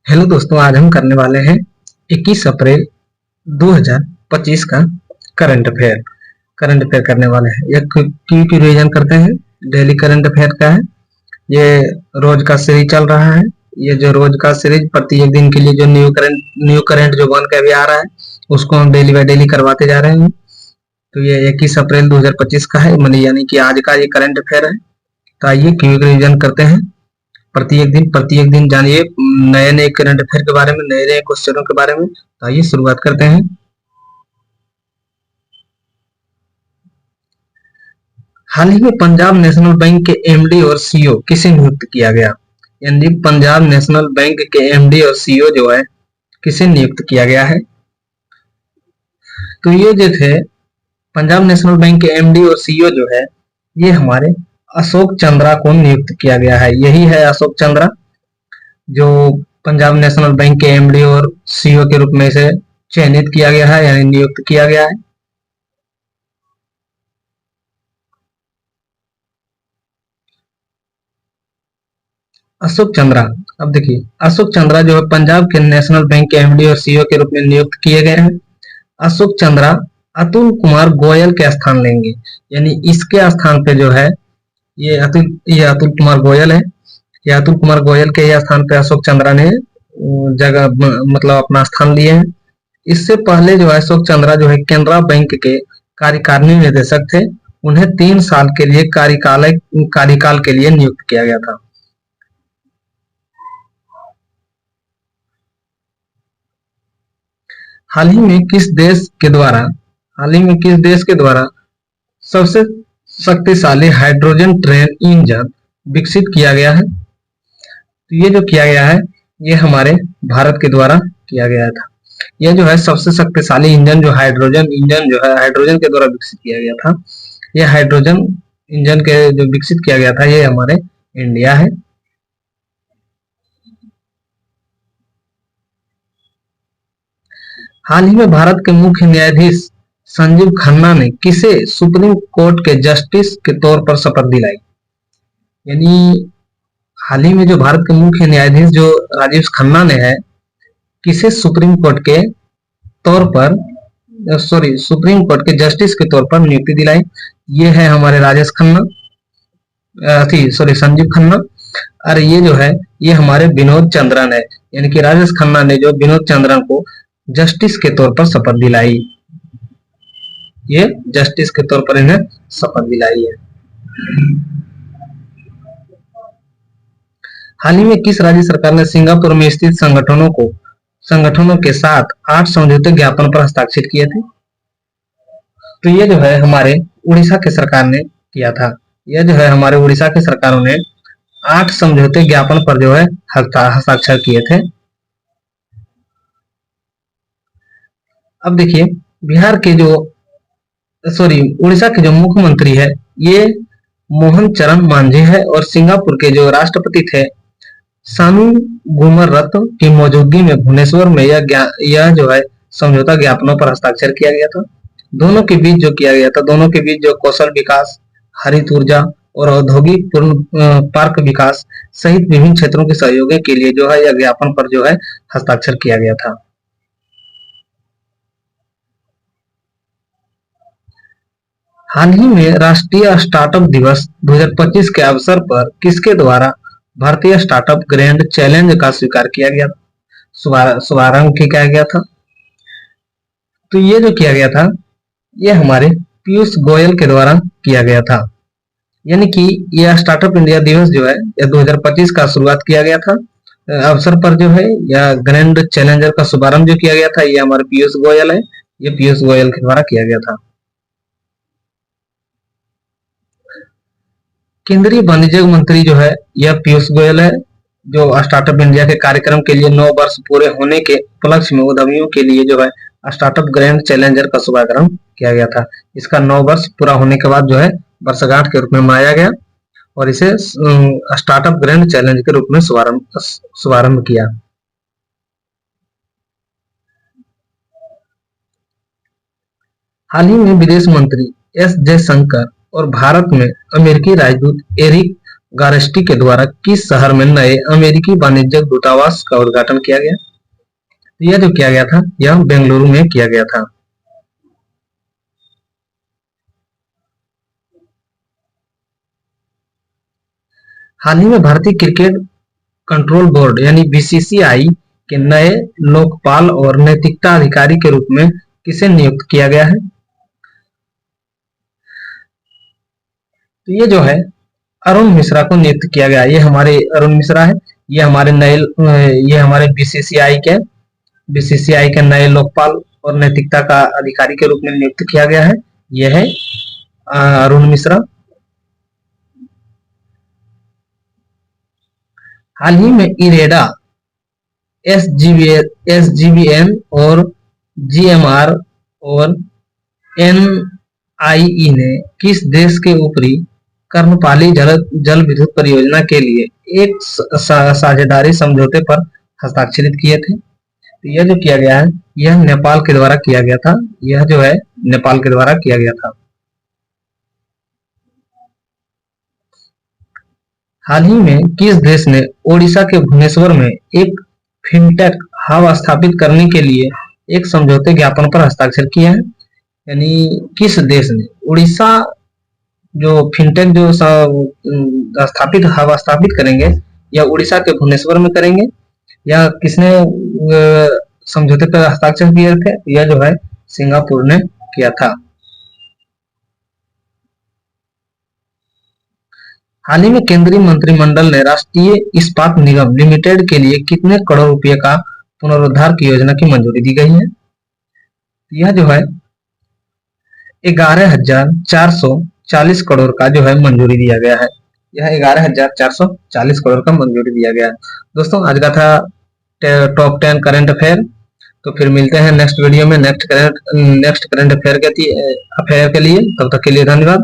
Hello दोस्तों, आज हम करने वाले हैं 21 अप्रैल 2025 का करंट अफेयर करने वाले हैं। यह क्यों रिवीजन करते हैं। डेली करंट अफेयर का है। ये रोज का सीरीज चल रहा है। ये जो रोज का सीरीज प्रत्येक दिन के लिए जो न्यू करंट जो बन के अभी आ रहा है, उसको हम डेली बाय डेली करवाते जा रहे हैं। तो ये 21 अप्रैल 2025 का है, यानी कि आज का ये करंट अफेयर है। तो आइए क्विक रिवीजन करते हैं। प्रत्येक दिन जानिए नए नए करंट अफेयर के बारे में, नए नए क्वेश्चनों के बारे में। तो आइए शुरुआत करते हैं। हाल ही में पंजाब नेशनल बैंक के एमडी और सीईओ किसे नियुक्त किया गया। यानी पंजाब नेशनल बैंक के एमडी और सीईओ जो है किसे नियुक्त किया गया है। तो ये जो थे पंजाब नेशनल बैंक के एमडी और सीईओ जो है, ये हमारे अशोक चंद्रा को नियुक्त किया गया है। यही है अशोक चंद्रा, जो पंजाब नेशनल बैंक के एमडी और सीईओ के रूप में से चयनित किया गया है, यानी नियुक्त किया गया है। अशोक चंद्रा, अब देखिए अशोक चंद्रा जो है पंजाब के नेशनल बैंक के एमडी और सीईओ के रूप में नियुक्त किए गए हैं। अशोक चंद्रा अतुल कुमार गोयल के स्थान लेंगे, यानी इसके स्थान पे जो है ये अतुल कुमार गोयल है। ये अतुल कुमार गोयल के स्थान पे अशोक चंद्रा ने जगह मतलब अपना स्थान लिए हैं। इससे पहले जो है अशोक चंद्रा जो है केनरा बैंक के कार्यकारिणी निदेशक थे। उन्हें 3 साल के लिए कार्यकाल के लिए नियुक्त किया गया था। हाल ही में किस देश के द्वारा सबसे शक्तिशाली हाइड्रोजन ट्रेन इंजन विकसित किया गया है। तो ये जो किया गया है, ये हमारे भारत के द्वारा किया गया था। यह जो है सबसे शक्तिशाली इंजन जो हाइड्रोजन इंजन जो है हाइड्रोजन के द्वारा विकसित किया गया था। यह हाइड्रोजन इंजन के जो विकसित किया गया था, ये हमारे इंडिया है। हाल ही में भारत के मुख्य न्यायाधीश संजीव खन्ना ने किसे सुप्रीम कोर्ट के जस्टिस के तौर पर शपथ दिलाई। यानी हाल ही में जो भारत के मुख्य न्यायाधीश जो राजीव खन्ना ने है, किसे सुप्रीम कोर्ट के तौर पर सुप्रीम कोर्ट के जस्टिस के तौर पर नियुक्ति दिलाई। ये है हमारे राजेश खन्ना, संजीव खन्ना। और ये जो है ये हमारे विनोद चंद्रन है। यानी कि राजेश खन्ना ने जो विनोद चंद्रन को जस्टिस के तौर पर शपथ दिलाई, ये जस्टिस के तौर पर इन्हें शपथ दिलाई है। हाल ही में किस राज्य सरकार ने सिंगापुर में स्थित संगठनों के साथ 8 समझौते ज्ञापन पर हस्ताक्षर किए थे। तो ये जो है हमारे उड़ीसा के सरकार ने किया था। यह जो है हमारे उड़ीसा के सरकारों ने 8 समझौते ज्ञापन पर जो है हस्ताक्षर किए थे। अब देखिए उड़ीसा के जो मुख्यमंत्री है, ये मोहन चरण मांझी है। और सिंगापुर के जो राष्ट्रपति थे सानू गुमर रत्न की मौजूदगी में भुवनेश्वर में यह जो है समझौता ज्ञापनों पर हस्ताक्षर किया गया था। दोनों के बीच जो कौशल विकास, हरित ऊर्जा और औद्योगिक पार्क विकास सहित विभिन्न क्षेत्रों के सहयोग के लिए जो है यह ज्ञापन पर जो है हस्ताक्षर किया गया था। हाल ही में राष्ट्रीय स्टार्टअप दिवस 2025 के अवसर पर किसके द्वारा भारतीय स्टार्टअप ग्रैंड चैलेंज का स्वीकार किया गया, शुभारंभ किया गया था। तो ये जो किया गया था, ये हमारे पीयूष गोयल के द्वारा किया गया था। यानी कि यह स्टार्टअप इंडिया दिवस जो है यह 2025 का शुरुआत किया गया था अवसर पर जो है यह ग्रैंड चैलेंजर का शुभारंभ जो किया गया था, ये हमारे पीयूष गोयल है। ये पीयूष गोयल के द्वारा किया गया था। केंद्रीय वाणिज्य मंत्री जो है यह पीयूष गोयल है, जो स्टार्टअप इंडिया के कार्यक्रम के लिए 9 वर्ष पूरे होने के उपलक्ष्य में उद्यमियों के लिए जो है स्टार्टअप ग्रैंड चैलेंजर का शुभारंभ किया गया था। इसका 9 वर्ष पूरा होने के बाद जो है वर्षगांठ के रूप में मनाया गया और इसे स्टार्टअप ग्रैंड चैलेंज के रूप में शुभारंभ किया। हाल ही में विदेश मंत्री एस जयशंकर और भारत में अमेरिकी राजदूत एरिक गारस्टी के द्वारा किस शहर में नए अमेरिकी वाणिज्यिक दूतावास का उद्घाटन किया गया? यह जो किया गया था यह बेंगलुरु में किया गया था। हाल ही में भारतीय क्रिकेट कंट्रोल बोर्ड यानी बीसीसीआई के नए लोकपाल और नैतिकता अधिकारी के रूप में किसे नियुक्त किया गया है? तो ये जो है अरुण मिश्रा को नियुक्त किया गया। ये हमारे अरुण मिश्रा है। ये हमारे बीसीसीआई के नए लोकपाल और नैतिकता का अधिकारी के रूप में नियुक्त किया गया है। यह है अरुण मिश्रा। हाल ही में इरेडा, एसजीबीएन और जीएमआर और एनआईई ने किस देश के ऊपरी कर्णपाली जल विद्युत परियोजना के लिए एक साझेदारी समझौते पर हस्ताक्षरित किए थे? तो यह जो किया गया है यह नेपाल के द्वारा किया गया था। यह जो है नेपाल के द्वारा किया गया था। हाल ही में किस देश ने ओडिशा के भुवनेश्वर में एक फिनटेक हब स्थापित करने के लिए एक समझौते ज्ञापन पर हस्ताक्षर किए हैं? यानी किस देश ने उड़ीसा जो फिनटेक जो स्थापित हब स्थापित करेंगे या उड़ीसा के भुवनेश्वर में करेंगे या किसने समझौते पर हस्ताक्षर किए थे? यह जो है सिंगापुर ने किया था। हाल ही में केंद्रीय मंत्रिमंडल ने राष्ट्रीय इस्पात निगम लिमिटेड के लिए कितने करोड़ रुपए का पुनरुद्धार की योजना की मंजूरी दी गई है? यह जो है 11,440 करोड़ का जो है मंजूरी दिया गया है। यह 11,440 करोड़ का मंजूरी दिया गया है। दोस्तों आज का था टॉप 10 करंट अफेयर। तो फिर मिलते हैं नेक्स्ट वीडियो में नेक्स्ट करंट अफेयर के लिए। तब तक के लिए धन्यवाद।